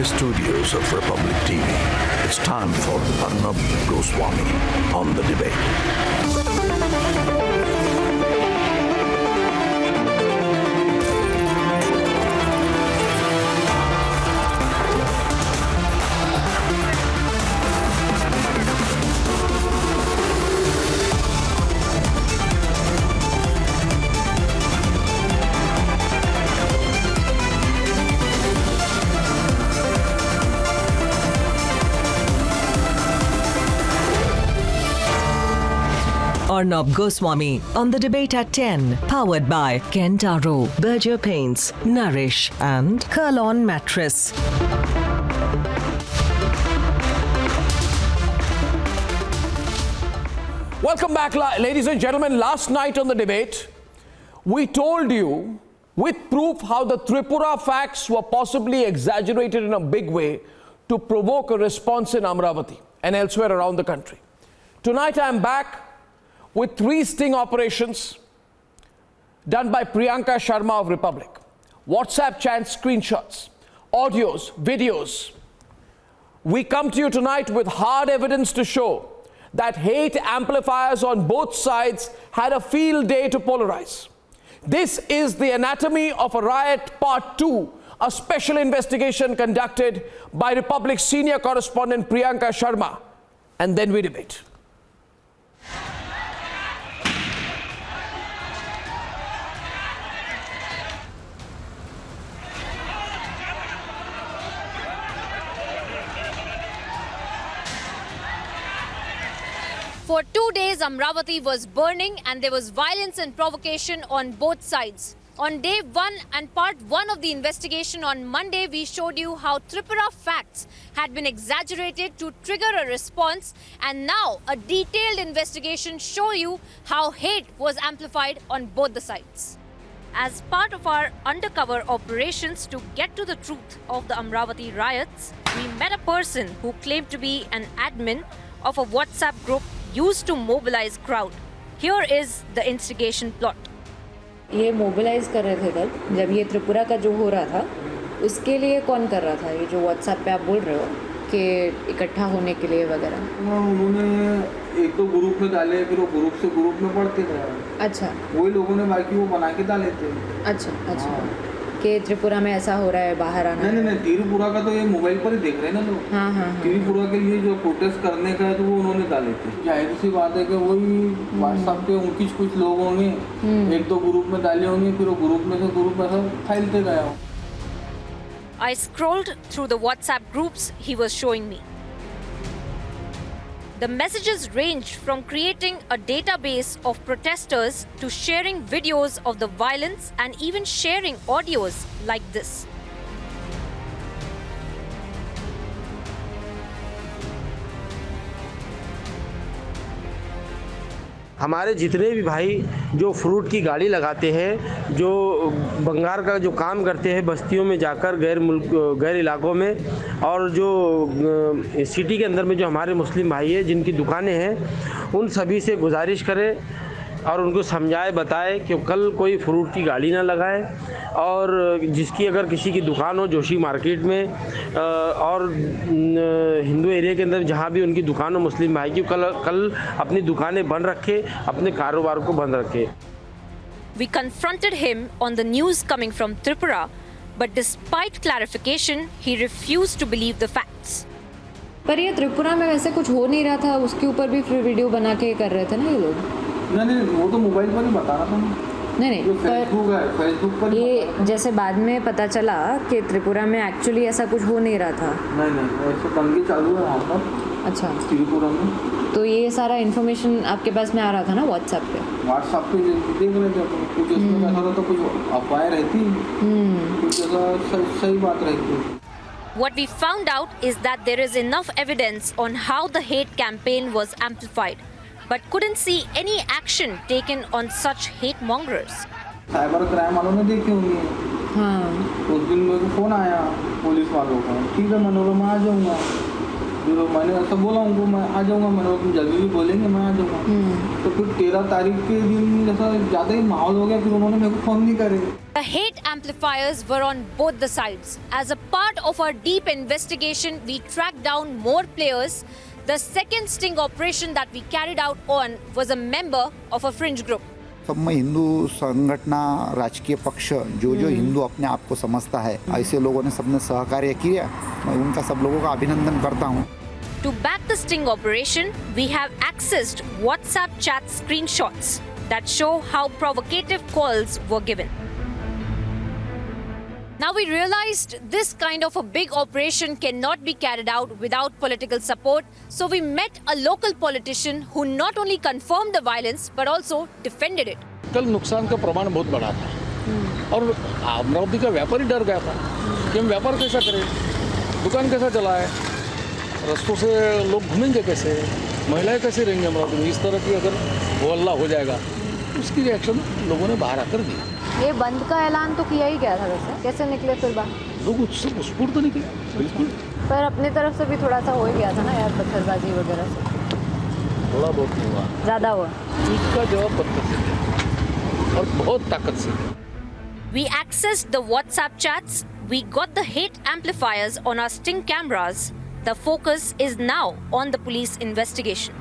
Mumbai studios of Republic TV, it's time for Arnab Goswami on The Debate. Arnab Goswami on The Debate at 10, powered by Kentaro, Berger Paints, Nourish and Kurlon Mattress. Welcome back, ladies and gentlemen. Last night on The Debate, we told you with proof how the Tripura facts were possibly exaggerated in a big way to provoke a response in Amravati and elsewhere around the country. Tonight I am back with 3 sting operations done by Priyanka Sharma of Republic. WhatsApp chat screenshots, audios, videos. We come to you tonight with hard evidence to show that hate amplifiers on both sides had a field day to polarize. This is the anatomy of a riot part 2, a special investigation conducted by Republic senior correspondent Priyanka Sharma. And then we debate. For 2 days, Amravati was burning and there was violence and provocation on both sides. On day 1 and part 1 of the investigation on Monday, we showed you how Tripura facts had been exaggerated to trigger a response, and now a detailed investigation show you how hate was amplified on both the sides. As part of our undercover operations to get to the truth of the Amravati riots, we met a person who claimed to be an admin of a WhatsApp group used to mobilize crowd. Here is the instigation plot. ये mobilise कर रहे थे तब जब ये त्रिपुरा का जो हो रहा था उसके लिए कौन कर रहा था? ये जो व्हाट्सएप पे आप बोल रहे हो कि इकट्ठा होने के लिए वगैरह। उन्होंने एक तो ग्रुप में डाले, फिर वो ग्रुप से ग्रुप में पढ़ते गए। अच्छा, वही लोगों ने बाकी वो बना के डाले थे। अच्छा कि त्रिपुरा में ऐसा हो रहा है, बाहर आना। नहीं, त्रिपुरा का तो ये मोबाइल पर ही देख रहे हैं ना लोग। हाँ। त्रिपुरा के लिए जो प्रोटेस्ट करने का है तो वो उन्होंने डाले थे। जाहिर सी बात है कि वही व्हाट्सएप पे उनकी कुछ लोग होंगे, एक दो ग्रुप में डाले होंगे, फिर वो ग्रुप में से ग्रुप ऐसा फैलते गया। I scrolled through the WhatsApp groups he was showing me. The messages ranged from creating a database of protesters to sharing videos of the violence and even sharing audios like this. हमारे जितने भी भाई जो fruit की गाड़ी लगाते हैं, जो बंगार का जो काम करते हैं बस्तियों में जाकर गैर इलाकों में, और जो सिटी के अंदर में जो हमारे मुस्लिम भाई हैं जिनकी दुकानें हैं, उन सभी से गुजारिश करें और उनको समझाए बताए कि कल कोई फ्रूट की गाड़ी ना लगाए, और जिसकी अगर किसी की दुकान हो जोशी मार्केट में और हिंदू एरिया के अंदर जहाँ भी उनकी दुकान हो मुस्लिम भाई की, कल अपनी दुकानें बंद रखे, अपने कारोबार को बंद रखे। We confronted him on the news coming from Tripura, but despite clarification, he refused to believe the facts. पर ये त्रिपुरा में वैसे कुछ हो नहीं रहा था, उसके ऊपर भी फिर वीडियो बना के कर रहे थे ना ये लोग। नहीं, वो तो मोबाइल पर ही बता रहा था। नहीं, फेसबुक पर ये जैसे बाद में पता चला कि त्रिपुरा में एक्चुअली ऐसा कुछ हो नहीं रहा था। नहीं, ऐसे दंगे चालू है वहाँ पर। अच्छा, त्रिपुरा में। तो ये सारा इन्फॉर्मेशन आपके पास में आ रहा था ना व्हाट्सएप पे? व्हाट्सएप पे देख रहे थे कुछ इसमें ऐसा था, तो कुछ अफवाहें रहती, कुछ ऐसा सही बात रहती। What we found out is that there is enough evidence on how the hate campaign was amplified, but couldn't see any action taken on such hate mongers. Cyber crime वालों ने देखी होंगी। हाँ। उस दिन मेरे को फोन आया पुलिस वालों का, ठीक है मनोरमा आ जाऊँगा। फिर मैंने ऐसा बोला उनको मैं आ जाऊँगा, मैंने बोला तुम जल्दी भी बोलेंगे मैं आ जाऊँगा। तो फिर 13 तारीख के दिन जैसा ज़्यादा ही माहौल हो गया, फिर उन्होंने मेरे को फ़ोन नहीं करे। The hate amplifiers were on both the sides. As a part of our deep investigation, we tracked down more players. The second sting operation that we carried out on was a member of a fringe group. सब में हिंदू संगठना राजकीय पक्ष जो हिंदू अपने आप को समझता है, ऐसे लोगों ने सबने सहकार्य किया। मैं उनका सब लोगों का अभिनंदन करता हूँ। To back the sting operation, we have accessed WhatsApp chat screenshots that show how provocative calls were given. Now we realized this kind of a big operation cannot be carried out without political support, so we met a local politician who not only confirmed the violence but also defended it. कल नुकसान का प्रमाण बहुत बड़ा था और अमरावती का व्यापारी डर गया था कि हम व्यापार कैसा करें, दुकान कैसा चलाएं, रस्तों से लोग घूमेंगे कैसे, महिलाएं कैसे रहेंगे अमरावती में। इस तरह की अगर वो हल्ला हो जाएगा, उसकी रिएक्शन लोगों ने बाहर आकर दी। ये बंद का ऐलान तो किया ही गया था, वैसे कैसे निकले फिर बाहर? लोग उससे स्फूर्त निकले, बिल्कुल। पर अपनी तरफ से भी थोड़ा सा हो ही गया था ना यार, पत्थरबाजी वगैरह से थोड़ा बहुत हुआ, ज़्यादा हुआ। इसका जवाब पत्थर से दिया और बहुत ताकत से दिया। We accessed the WhatsApp chats, we got the hate amplifiers on our Sting cameras. The focus is now on the police investigation.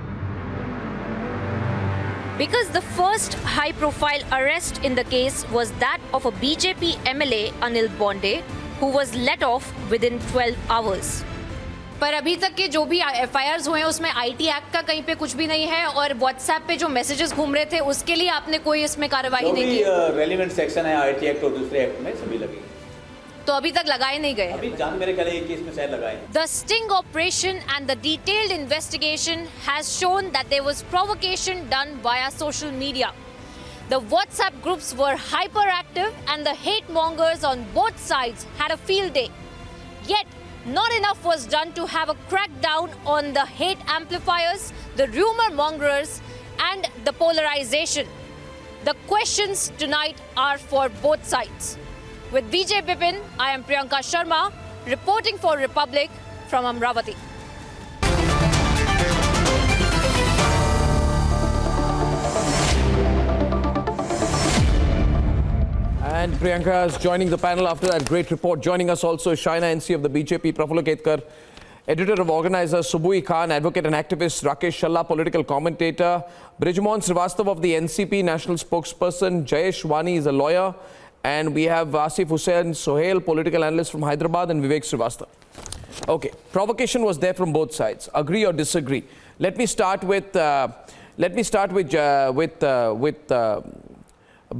Because the first high-profile arrest in the case was that of a BJP MLA Anil Bonde, who was let off within 12 hours. पर अभी तक के जो भी FIRs हुए हैं उसमें IT act का कहीं पे कुछ भी नहीं है और व्हाट्सएप पे जो मैसेजेस घूम रहे थे उसके लिए आपने कोई इसमें कार्रवाई नहीं की? रेलेवेंट सेक्शन है आईटी एक्ट और दूसरे एक्ट में सभी लगे, तो अभी तक लगाए नहीं गए। अभी जान मेरे ख्याल एक केस में शायद लगाए। The sting operation and the detailed investigation has shown that there was provocation done via social media. The WhatsApp groups were hyperactive and the hate mongers on both sides had a field day. Yet, not enough was done to have a crackdown on the hate amplifiers, the rumor mongers, and the polarization. The questions tonight are for both sides. With Vijay Bipin, I am Priyanka Sharma, reporting for Republic from Amravati. And Priyanka is joining the panel after that great report. Joining us also is Shaina NC of the BJP, Prafula Ketkar, editor of Organizer, Subui Khan, advocate and activist, Rakesh Challa, political commentator, Brijmohan Srivastava of the NCP, national spokesperson, Jayesh Wani is a lawyer, and we have Asif Hussain Sohail, political analyst from Hyderabad, and Vivek Srivastava. Okay, provocation was there from both sides. Agree or disagree? Let me start with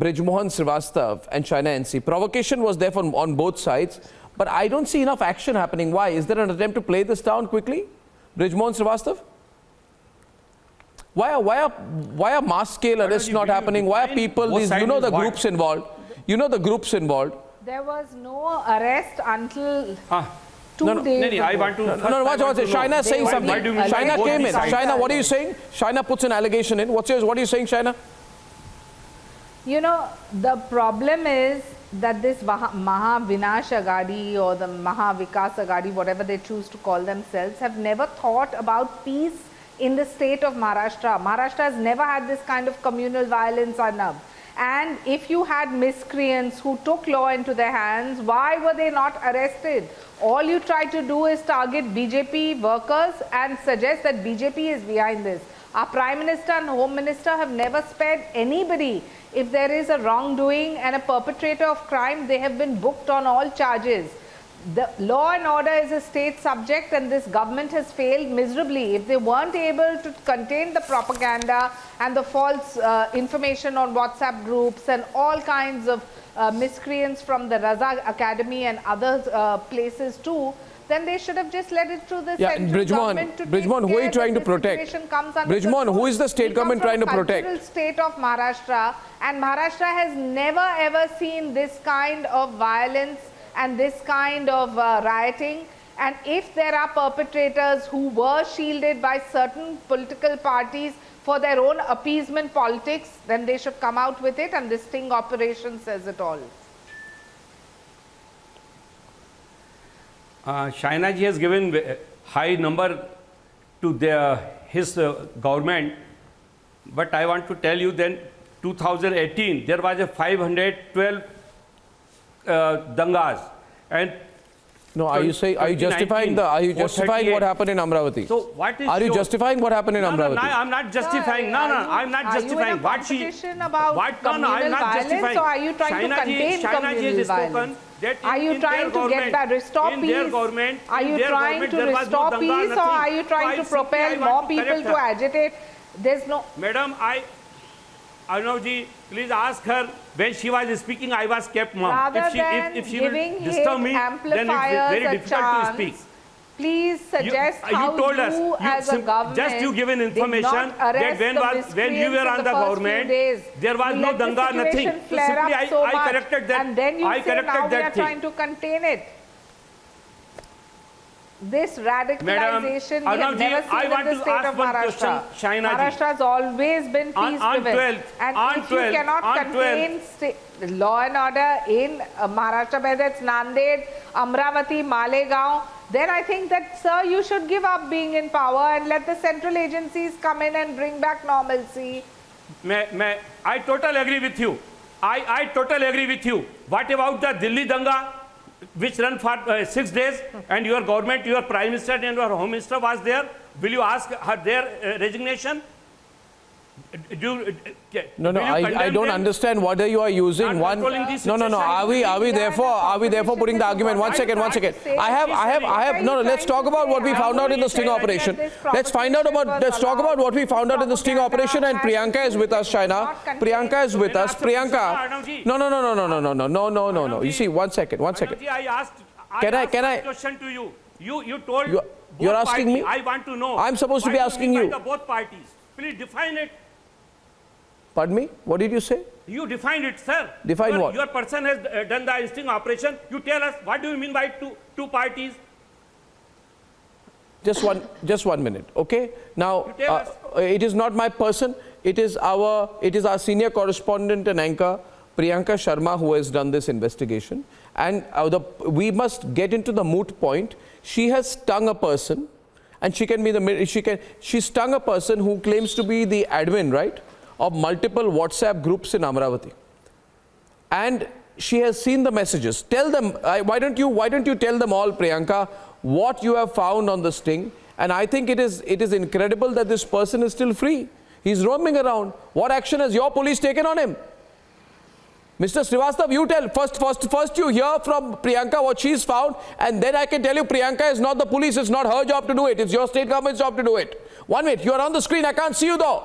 Brijmohan Srivastava and Shaina NC. Provocation was there on both sides, but I don't see enough action happening. Why? Is there an attempt to play this down quickly? Brijmohan Srivastava? Why are mass scale arrests not happening? Why are people, these, you know the groups involved? You know the groups involved. There was no arrest until 2 days ago. I want to... No, watch. Shaina is saying something. Shaina came in. Shaina, what are you saying? Shaina puts an allegation in. What are you saying, Shaina? You know, the problem is that this Maha Vinash Agadi or the Maha Vikas Agadi, whatever they choose to call themselves, have never thought about peace in the state of Maharashtra. Maharashtra has never had this kind of communal violence, Arnab. And if you had miscreants who took law into their hands, why were they not arrested? All you try to do is target BJP workers and suggest that BJP is behind this. Our Prime Minister and Home Minister have never spared anybody. If there is a wrongdoing and a perpetrator of crime, they have been booked on all charges. The law and order is a state subject and this government has failed miserably. If they weren't able to contain the propaganda and the false information on WhatsApp groups and all kinds of miscreants from the Raza Academy and other places too, then they should have just let it through the central government to Brijmohan, who are you trying to protect? Brijmohan, who is the state government trying to protect? The state of Maharashtra, and Maharashtra has never ever seen this kind of violence and this kind of rioting. And if there are perpetrators who were shielded by certain political parties for their own appeasement politics, then they should come out with it, and this sting operation says it all. Shaina ji has given high number to his government. But I want to tell you then 2018 there was a 512 dangas, and no, are you justifying what happened in Amravati? So what is are you justifying what happened in Amravati? No, I'm not justifying. I'm not justifying what she. About communal violence, or are you trying to contain communal violence? Are you trying to restore peace? Are you trying to restore peace, or are you trying to propel more people to agitate? There's no. Madam, Arnavji, please ask her. When she was speaking, I was kept mum. If she will disturb me, then it's very difficult to speak. Please suggest how you as a government just you given information that when you were on the government, there was no danga, nothing. So simply I corrected that. And then you say now we are trying to contain it. This radicalization we have never seen in the state of Maharashtra. Maharashtra has always been peace-driven. And if you cannot contain law and order in Maharashtra, whether it's Nanded, Amravati, Malegaon, then I think that, sir, you should give up being in power and let the central agencies come in and bring back normalcy. I totally agree with you. I totally agree with you. What about the Delhi Danga, which ran for 6 days, and your government, your Prime Minister and your Home Minister was there? Will you ask her their resignation? No, I don't understand what you are using. Are we therefore putting the argument? One second. No. Let's talk about what we found out in the sting operation. Let's talk about what we found out in the sting operation. And Priyanka is with us, Shaina. Priyanka is with us. Priyanka. No. You see, one second. I asked question to you. You told you're asking me. I want to know. I'm supposed to be asking you. Both parties. Please define it. Pardon me? What did you say? You defined it, sir. Define what? Your person has done the sting operation. You tell us, what do you mean by two parties? Just one minute, okay? Now, it is not my person. It is our senior correspondent and anchor, Priyanka Sharma, who has done this investigation. And we must get into the moot point. She has stung a person, and she stung a person who claims to be the admin, right, of multiple WhatsApp groups in Amravati. And she has seen the messages. Tell them, why don't you tell them all, Priyanka, what you have found on the sting? And I think it is incredible that this person is still free. He's roaming around. What action has your police taken on him? Mr. Srivastav, you tell. First you hear from Priyanka what she's found, and then I can tell you Priyanka is not the police. It's not her job to do it. It's your state government's job to do it. 1 minute. You are on the screen. I can't see you though.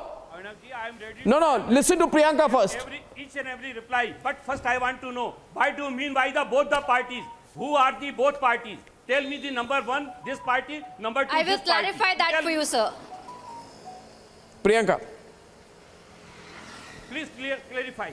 No. Listen to Priyanka first. Each and every reply. But first I want to know, what do you mean by both the parties? Who are the both parties? Tell me the number one, this party, number two, I will clarify that for you, sir. Priyanka. Please clarify.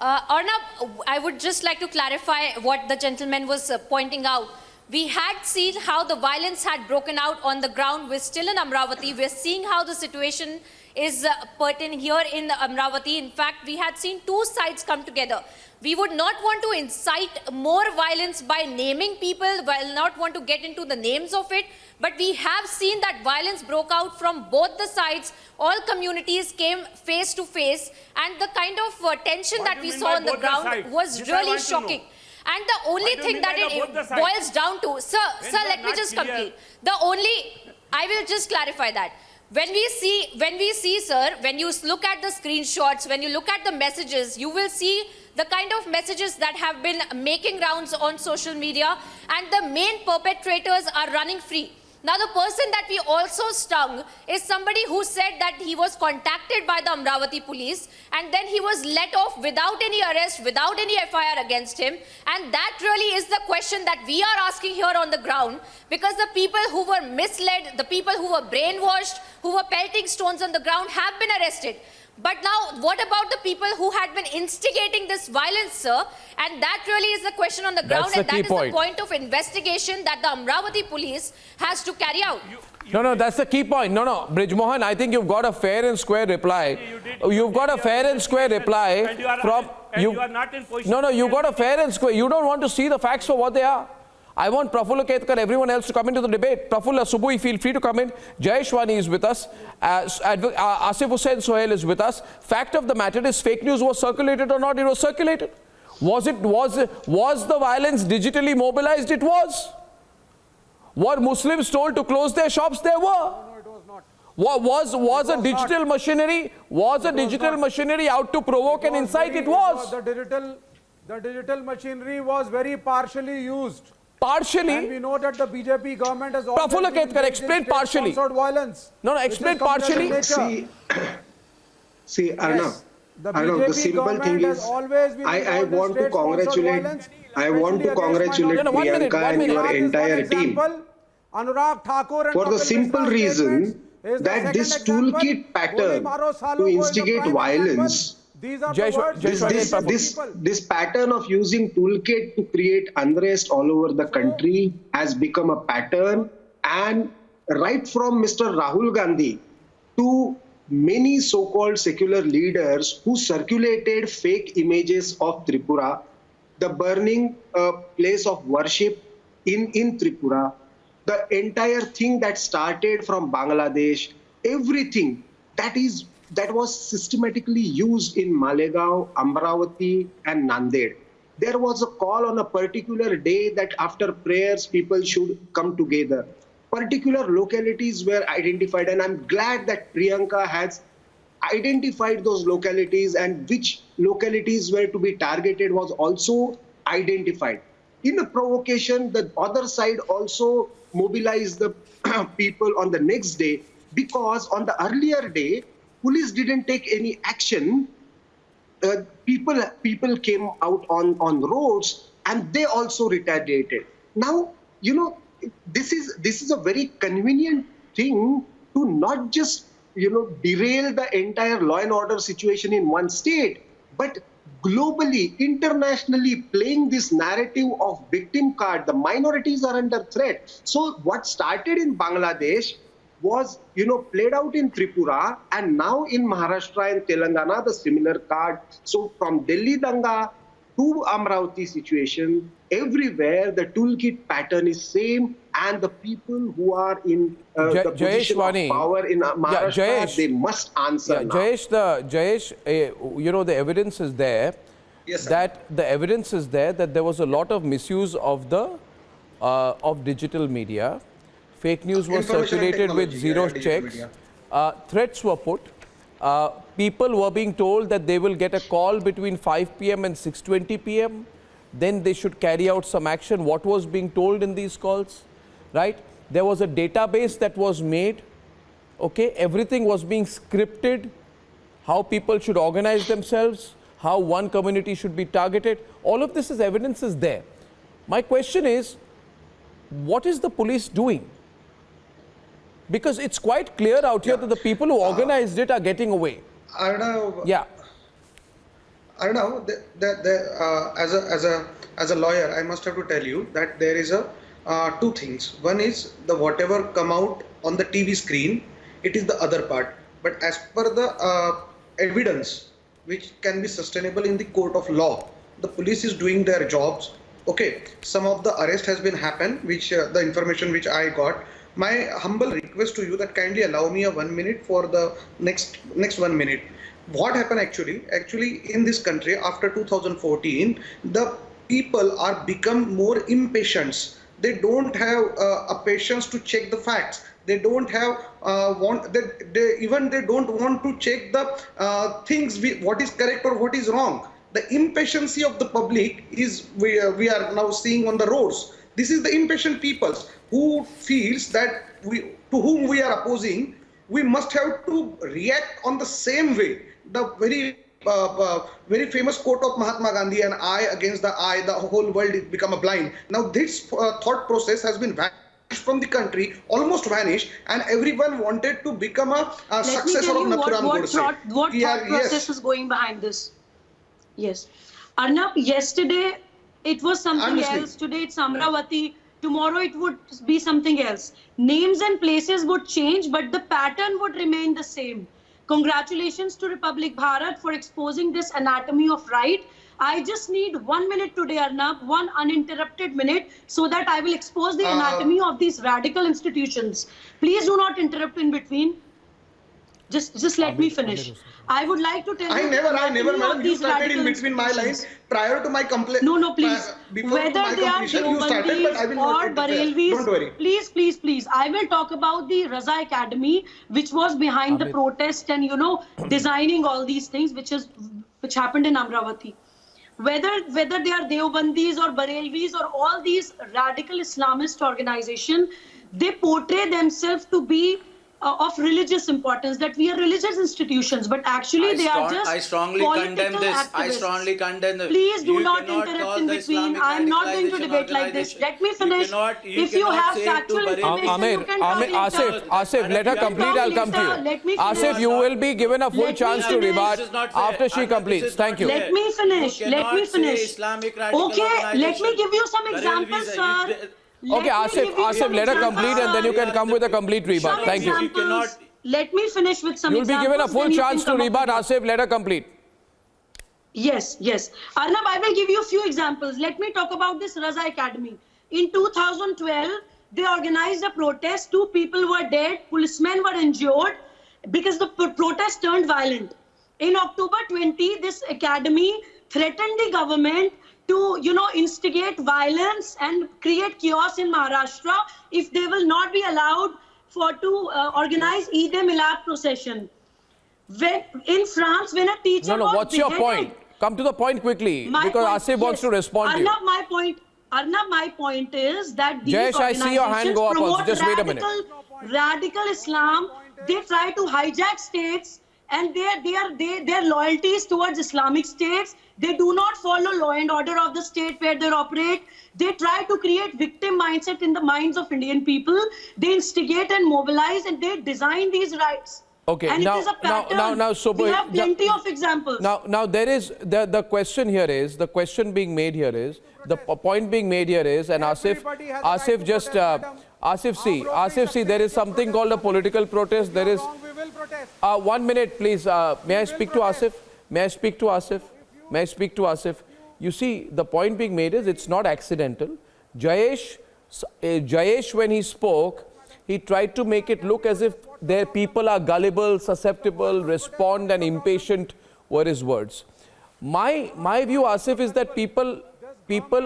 Arnab, I would just like to clarify what the gentleman was pointing out. We had seen how the violence had broken out on the ground. We're still in Amravati. We're seeing how the situation is pertinent here in Amravati. In fact, we had seen two sides come together. We would not want to incite more violence by naming people, while not want to get into the names of it. But we have seen that violence broke out from both the sides. All communities came face to face. And the kind of tension that we saw on the ground was really shocking. And the only thing that it boils down to, sir, let me just complete. I will just clarify that. When we see, sir, when you look at the screenshots, when you look at the messages, you will see the kind of messages that have been making rounds on social media, and the main perpetrators are running free. Now, the person that we also stung is somebody who said that he was contacted by the Amravati police, and then he was let off without any arrest, without any FIR against him. And that really is the question that we are asking here on the ground, because the people who were misled, the people who were brainwashed, who were pelting stones on the ground have been arrested. But now, what about the people who had been instigating this violence, sir? And that really is the question on the ground, and that is the point of investigation that the Amravati police has to carry out. No, that's the key point. No, Brij Mohan, I think you've got a fair and square reply. You've got a fair and square reply from... You are not in position... No, you've got a fair and square... You don't want to see the facts for what they are. I want Prafulla Ketkar, everyone else to come into the debate. Prafulla, Subui, feel free to come in. Jayesh Wani is with us. Asif Hussain Sohail is with us. Fact of the matter is, fake news was circulated or not? It was circulated. Was the violence digitally mobilized? It was. Were Muslims told to close their shops? There were. No, it was not. Was a digital machinery? Was a digital machinery out to provoke and incite? It was. The digital machinery was very partially used. Partially? And we know that the BJP government has always Prafulla Ketkar, explain partially. Violence. No, explain partially. See, Arnav. The the simple thing is, I want to congratulate Priyanka and your entire team for the simple reason that this toolkit pattern to instigate violence, this pattern of using toolkit to create unrest all over the country has become a pattern, and right from Mr. Rahul Gandhi to many so-called secular leaders who circulated fake images of Tripura, the burning place of worship in Tripura, the entire thing that started from Bangladesh, everything that was systematically used in Malegaon, Amravati and Nanded. There was a call on a particular day that after prayers people should come together. Particular localities were identified, and I'm glad that Priyanka has identified those localities, and which localities were to be targeted was also identified. In a provocation, the other side also mobilized the people on the next day, because on the earlier day, police didn't take any action. People came out on roads and they also retaliated. Now, this is a very convenient thing to not just derail the entire law and order situation in one state, but globally, internationally playing this narrative of victim card. The minorities are under threat. So what started in Bangladesh was played out in Tripura, and now in Maharashtra and Telangana the similar card. So from Delhi Danga to Amravati situation, everywhere the toolkit pattern is same, and the people who are in the position of power in Maharashtra, they must answer now. Jayesh, the evidence is there. Yes, sir. That the evidence is there that there was a lot of misuse of the of digital media. Fake news was circulated with zero checks. Threats were put. People were being told that they will get a call between 5 p.m. and 6:20 p.m. Then they should carry out some action. What was being told in these calls, right? There was a database that was made. Okay, everything was being scripted. How people should organize themselves, how one community should be targeted. All of this evidence is there. My question is, what is the police doing? Because it's quite clear out here that the people who organized it are getting away. Arnav, yeah. Arnav, as a lawyer, I must have to tell you that there is two things. One is the whatever come out on the TV screen, it is the other part. But as per the evidence which can be sustainable in the court of law, the police is doing their jobs. Okay, some of the arrest has been happened, which the information which I got. My humble request to you that kindly allow me a 1 minute for the next 1 minute. What happened actually in this country after 2014, the people are become more impatient. They don't have a patience to check the facts. They don't have they don't want to check the things what is correct or what is wrong. The impatience of the public is we are now seeing on the roads. This is the impatient people who feels that to whom we are opposing, we must have to react on the same way. The very famous quote of Mahatma Gandhi, an eye against the eye, the whole world is become a blind. Now this thought process has been vanished from the country, almost vanished, and everyone wanted to become a successor of Nathuram Godse. What thought process is going behind this? Yes. Arnab, yesterday it was something else, today it's Amravati, tomorrow it would be something else. Names and places would change, but the pattern would remain the same. Congratulations to Republic Bharat for exposing this anatomy of right. I just need 1 minute today, Arnab, one uninterrupted minute, so that I will expose the anatomy of these radical institutions. Please do not interrupt in between. Just let me finish. I would like to tell you. I never, madam. You started in between my lines prior to my complaint. No, please. Whether they are Deobandis or Barelvis, don't worry. Please. I will talk about the Raza Academy, which was behind the protest and, designing all these things, which happened in Amravati. Whether they are Deobandis or Barelvis or all these radical Islamist organizations, they portray themselves to be of religious importance, that we are religious institutions, but actually they are just I strongly condemn this. activists. I strongly condemn this. Please do not interrupt in between. I am not going to debate like this. Let me finish. If you have factual information, you can talk later. Asif, let her complete. I'll come to you. Asif, you will be given a full chance to rebut after she completes. Thank you. Let me finish. Okay, let me give you some examples, sir. Okay, Asif, let her complete and then you can come with a complete rebut. Thank you. Let me finish with some examples. You'll be given a full chance to rebut, Asif. Let her complete. Yes. Arnab, I will give you a few examples. Let me talk about this Raza Academy. In 2012, they organized a protest. 2 people were dead. Policemen were injured because the protest turned violent. In October 20, this academy threatened the government to, instigate violence and create chaos in Maharashtra if they will not be allowed to organize Eid-e-Milad procession. In France, when a teacher was what's your beheaded, point? Come to the point quickly, because Asif wants to respond to you. Arnab, my point is that these Jayesh, I see your hand go up also. Just wait a minute. Radical Islam, they try to hijack states, and their loyalties towards Islamic states, they do not follow law and order of the state where they operate. They try to create victim mindset in the minds of Indian people. They instigate and mobilize, and they design these rights. Okay, and it is a pattern. We have plenty of examples. Now there is the question here is, the question being made here is, the point being made here is, and Asif, see, there is something called a political protest. There is 1 minute, please. May I speak to Asif? You see, the point being made is it's not accidental. Jayesh, when he spoke, he tried to make it look as if their people are gullible, susceptible, respond and impatient were his words. My view, Asif, is that people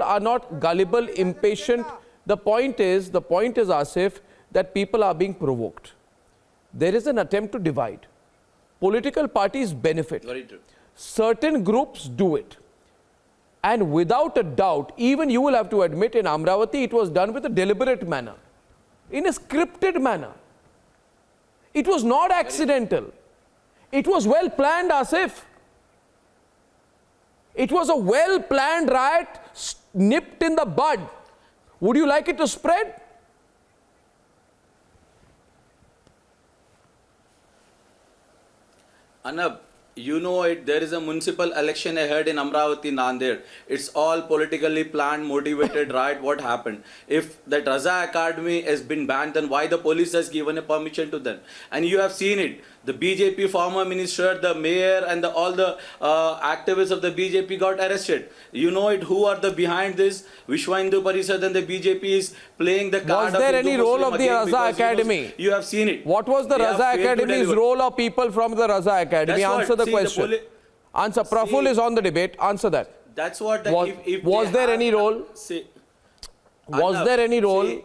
are not gullible, impatient. The point is, Asif, that people are being provoked. There is an attempt to divide. Political parties benefit. Very true. Certain groups do it. And without a doubt, even you will have to admit, in Amravati, it was done with a deliberate manner, in a scripted manner. It was not accidental. It was well planned, Asif. It was a well planned riot nipped in the bud. Would you like it to spread? Arnab, there is a municipal election ahead in Amravati, Nanded. It's all politically planned, motivated, right? What happened? If that Raza Academy has been banned, then why the police has given a permission to them? And you have seen it. The BJP former minister, the mayor, and all the activists of the BJP got arrested. You know it. Who are the behind this? Vishwa Hindu Parishad and the BJP is playing the card. Was there any role of the Raza Academy? You have seen it. What was the Raza Academy's role of people from the Raza Academy? Answer the question. Answer. Praful is on the debate. Answer that. That's what. Was there any role? Was there any role?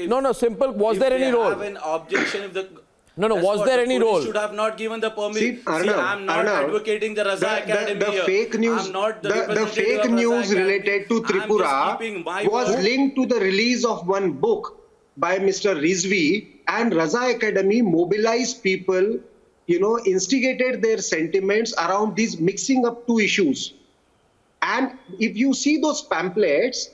No, simple. Was there any role? Have an objection if the. No, was there any role? Should have not given the permission. I'm not advocating the Raza Academy. The fake news, the fake news related to Tripura was linked to the release of one book by Mr. Rizvi, and Raza Academy mobilized people, instigated their sentiments around these mixing up 2 issues. And if you see those pamphlets,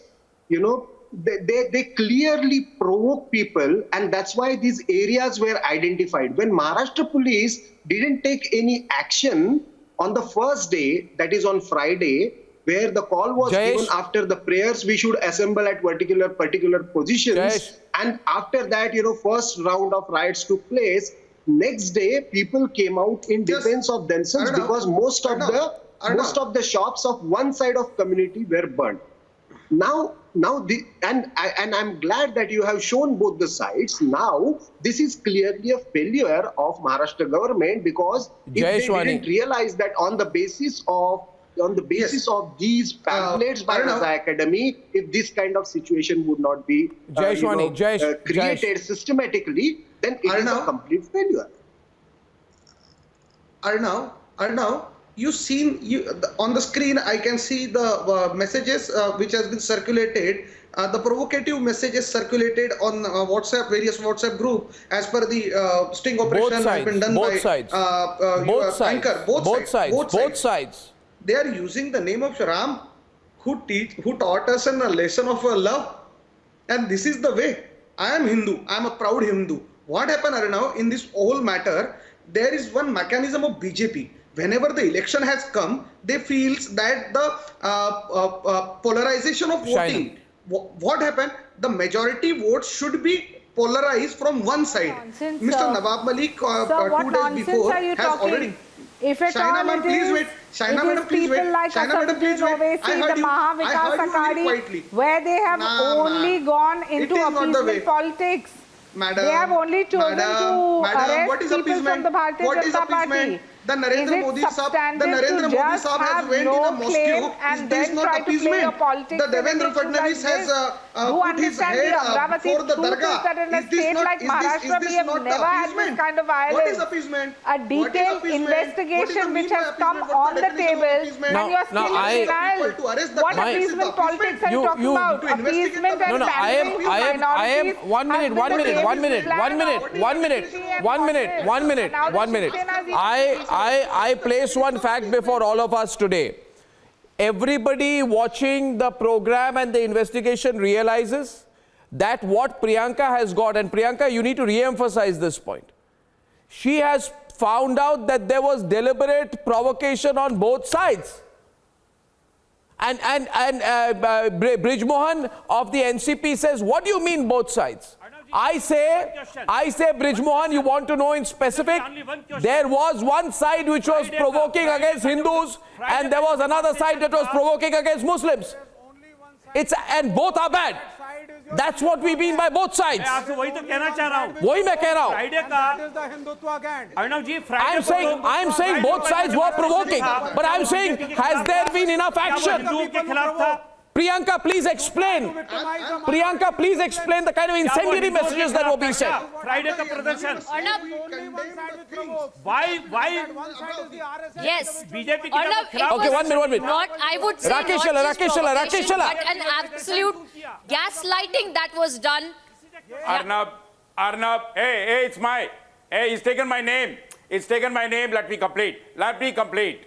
they clearly provoke people, and that's why these areas were identified. When Maharashtra police didn't take any action on the first day, that is on Friday, where the call was given after the prayers, we should assemble at particular positions. And after that, first round of riots took place. next day people came out in defense of themselves because most of the shops of one side of community were burnt. I'm glad that you have shown both the sides. Now this is clearly a failure of Maharashtra government, because if they didn't realize that on the basis of these pamphlets by Raza Academy, if this kind of situation would not be created systematically, then it is a complete failure. Arnav, on the screen I can see the messages which has been circulated, the provocative messages circulated on WhatsApp, various WhatsApp group, as per the sting operation has been done by Anchor. Both sides. They are using the name of Ram, who taught us a lesson of love, and this is the way. I am Hindu. I am a proud Hindu. What happened, Arnav, in this whole matter? There is one mechanism of BJP. Whenever the election has come, they feel that the polarization of voting. What happened? The majority votes should be polarized from one side. Nonsense, Mr. Nawab Malik 2 days before has already. If at all it is, people like Assaduddin Owaisi, the Maha Vikas Aghadi, where they have only gone into appeasement politics. They have only chosen to arrest people from the Bharatiya Janata Party. The Narendra Modi Sahab has went in a mosque. And then try to play a politics. The Devendra Fadnavis has put his head for the dargah. That in a state like Maharashtra, we have never had this kind of violence. What is appeasement? A detailed investigation which has come on the table, and you are still in denial. What appeasement politics are you talking about? Appeasement and pandering minorities. 1 minute. I place one fact before all of us today. Everybody watching the program and the investigation realizes that what Priyanka has got, and Priyanka, you need to re-emphasize this point. She has found out that there was deliberate provocation on both sides. And Brij Mohan of the NCP says, what do you mean both sides? I say, Brij Mohan, you want to know in specific? There was one side which was provoking against Hindus, and there was another side that was provoking against Muslims. And both are bad. That's what we mean by both sides. वही मैं कह रहा हूँ. I'm saying both sides were provoking, but I'm saying, has there been enough action? Priyanka, please explain. Priyanka, please explain the kind of incendiary messages that were being sent. Friday ka pradarsan. Why? Yes. BJP Okay, 1 minute. Not, I would say Rakesh not just Shala. provocation, but an absolute gaslighting that was done. Arnab, hey, he's taken my name. Let me complete.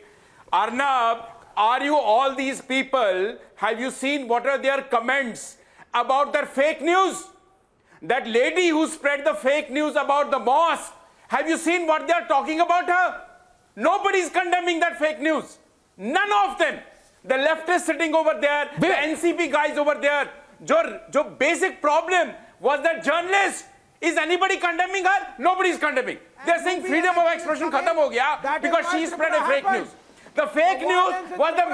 Arnab, are you all these people, have you seen what are their comments about their fake news? That lady who spread the fake news about the mosque, have you seen what they are talking about her? Nobody is condemning that fake news. None of them. The left is sitting over there, the NCP guys over there. Jo basic problem was that journalist. Is anybody condemning her? Nobody is condemning. They are saying freedom of expression khatam ho gaya because she spread a fake news. The fake news was the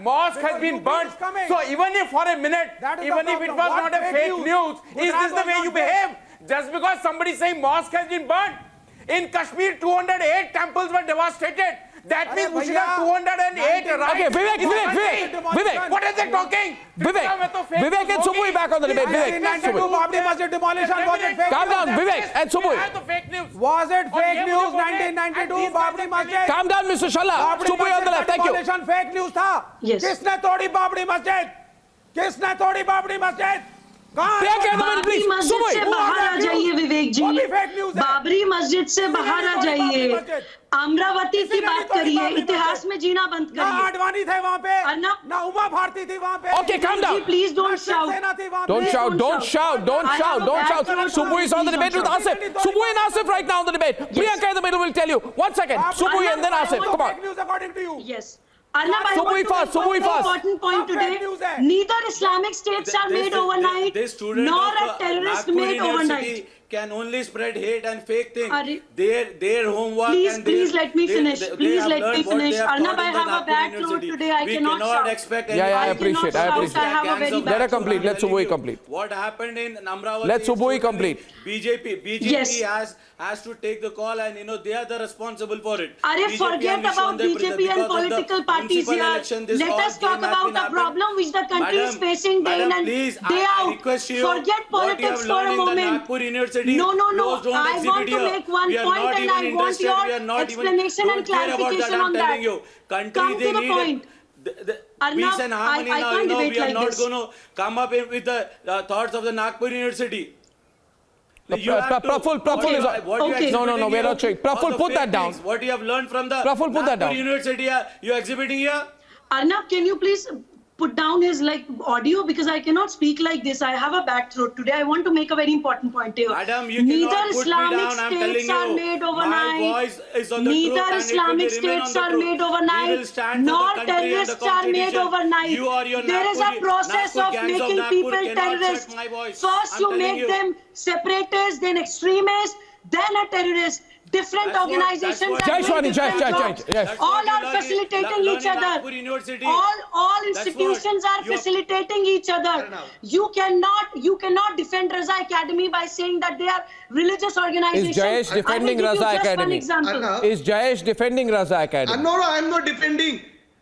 mosque has been burnt. So even if for a minute, even if it was not a fake news, is this the way you behave? Just because somebody is saying mosque has been burnt. In Kashmir, 208 temples were devastated. That means we should have 208, right? Okay, Vivek. What are they talking? Vivek and Subui back on the debate. Calm down, Vivek and Subui. Was it fake news 1992 Babri Masjid? Calm down, Mr. Shalla. Subui on the left, thank you. Fake news था. Yes. किसने तोड़ी बाबरी मस्जिद? बाबरी मस्जिद से बाहर आ जाइए विवेक जी. बाबरी मस्जिद से बाहर आ जाइए. अमरावती की बात करिए. इतिहास में जीना बंद करिए. ना आडवाणी थे वहाँ पे, ना उमा भारती थी वहाँ पे. Okay, calm down. Please don't shout. Don't shout. Subui is on the debate with Asif. Subui and Asif right now on the debate. Priyanka in the middle will tell you. 1 second. Subui and then Asif. Come on. According to you. Yes. Arnab, I want to make an important point today. Neither Islamic states are made overnight, nor a terrorist made overnight. can only spread hate and fake things. Are you- Their homework Please, and please their, let me finish. they Please have let me learned what they finish. have Arnab, taught I in the have a Nagpur bad throat University. today. I We cannot cannot shout. expect Yeah, I anybody- appreciate. I appreciate. I have a very Let bad her throat. complete. Let Subui complete. What happened in Amravati? Let is Subui totally- complete. BJP Yes. has to take the call, and they are the responsible for it. Arey, BJP forget and about Vishwanath BJP because and of the political parties municipal here. election, this Let all us talk game has about been the happened. problem which the country is Madam, facing day in madam, and please, day I out. request you, Forget what you politics have for learned a in the moment. Nagpur University, No, those don't I exhibit want to here. make one We are point not and even I want interested. We are your not even explanation and don't care about that. clarification I'm on telling that. you, country Come they to the need point. the Arnab, peace and harmony I now. can't debate We are like not this. going to come up with the thoughts of the Nagpur University. You have to- Praful what you is. are- what you are Okay. No, exhibiting we're here, not showing. all Praful, the put fake that down. things, What you have learned from the Praful, put that Nagpur down. University, you are exhibiting here. Arnab, can you please put down his audio because I cannot speak like this. I have a bad throat today. I want to make a very important point here. Madam, you Neither cannot put me Islamic down. I'm states telling are you, made my overnight. voice is on the Neither truth and Islamic it will remain on states the are truth. made We will overnight, stand for nor the country and the terrorists are made constitution. overnight. You or your There is a Nagpur- process Nagpur of gangs making Nagpur people cannot terrorists. shut my voice. First I'm you telling make you. them separatists, then extremists, then a terrorist. Different That's what- organizations that's what- are Jai doing Shwani, Jai, different Jai, Jai, jobs. yes. That's All what you are learn in- facilitating learn each in other. Nagpur University. All That's institutions what are you- facilitating each other. You cannot defend Raza Academy by saying that they are religious organizations. Is Jayesh defending I will give Raza you just Academy? one example. Is Jayesh defending Raza Academy? No, I am not defending.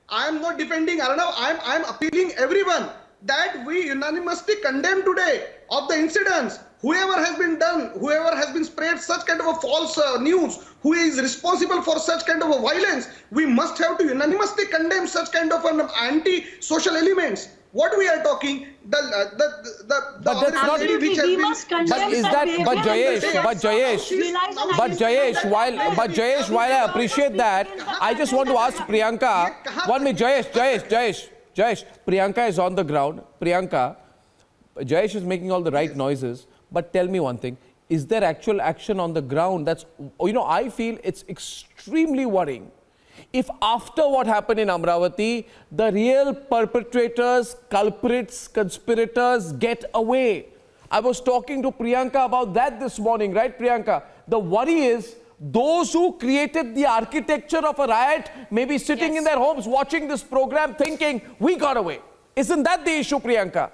I am not defending Arnav. I am appealing everyone that we unanimously condemn today of the incidents. Whoever has been done, whoever has been spread such kind of a false news, who is responsible for such kind of a violence, we must have to unanimously condemn such kind of an anti-social elements. What we are talking, the But that's not- lady which has we been- must condemn But is that that? behavior But and Jayesh, the but Jayesh, Realize and but Jayesh, while I appreciate that, I just want to ask Priyanka. 1 minute, Jayesh. Priyanka is on the ground. Priyanka, Jayesh is making all the right noises. But tell me one thing: is there actual action on the ground? That's I feel it's extremely worrying. If after what happened in Amravati, the real perpetrators, culprits, conspirators get away. I was talking to Priyanka about that this morning, right, Priyanka? The worry is those who created the architecture of a riot may be sitting in their homes watching this program thinking, we got away. Isn't that the issue, Priyanka?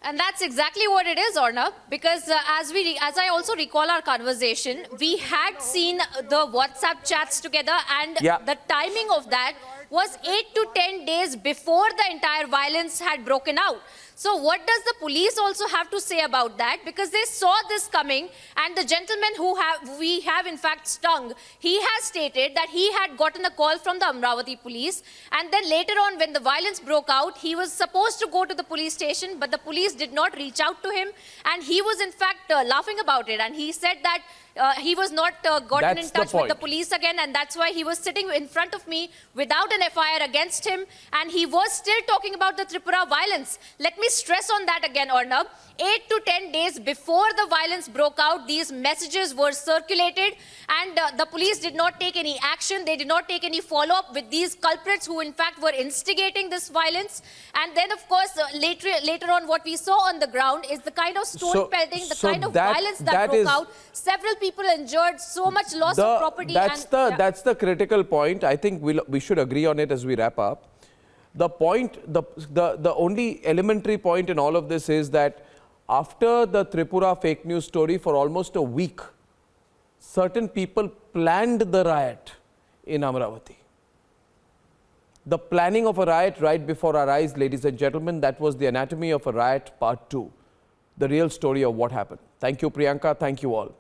And that's exactly what it is, Arnab, because as I also recall our conversation, we had seen the WhatsApp chats together, and the timing of that was 8 to 10 days before the entire violence had broken out. So what does the police also have to say about that? Because they saw this coming, and the gentleman who we have in fact stung, he has stated that he had gotten a call from the Amravati police, and then later on when the violence broke out, he was supposed to go to the police station, but the police did not reach out to him, and he was in fact laughing about it, and he said that he was not gotten in touch with the police again, and that's why he was sitting in front of me without an FIR against him, and he was still talking about the Tripura violence. Let me stress on that again, Arnab. 8 to 10 days before the violence broke out, these messages were circulated, and the police did not take any action. They did not take any follow-up with these culprits who in fact were instigating this violence. And then of course later on what we saw on the ground is the kind of stone pelting, the kind of violence that broke out. Several people injured, so much loss of property. That's the critical point. I think we should agree on it as we wrap up. The point, the only elementary point in all of this is that after the Tripura fake news story for almost a week, certain people planned the riot in Amravati. The planning of a riot right before our eyes, ladies and gentlemen, that was the anatomy of a riot part 2. The real story of what happened. Thank you, Priyanka. Thank you all.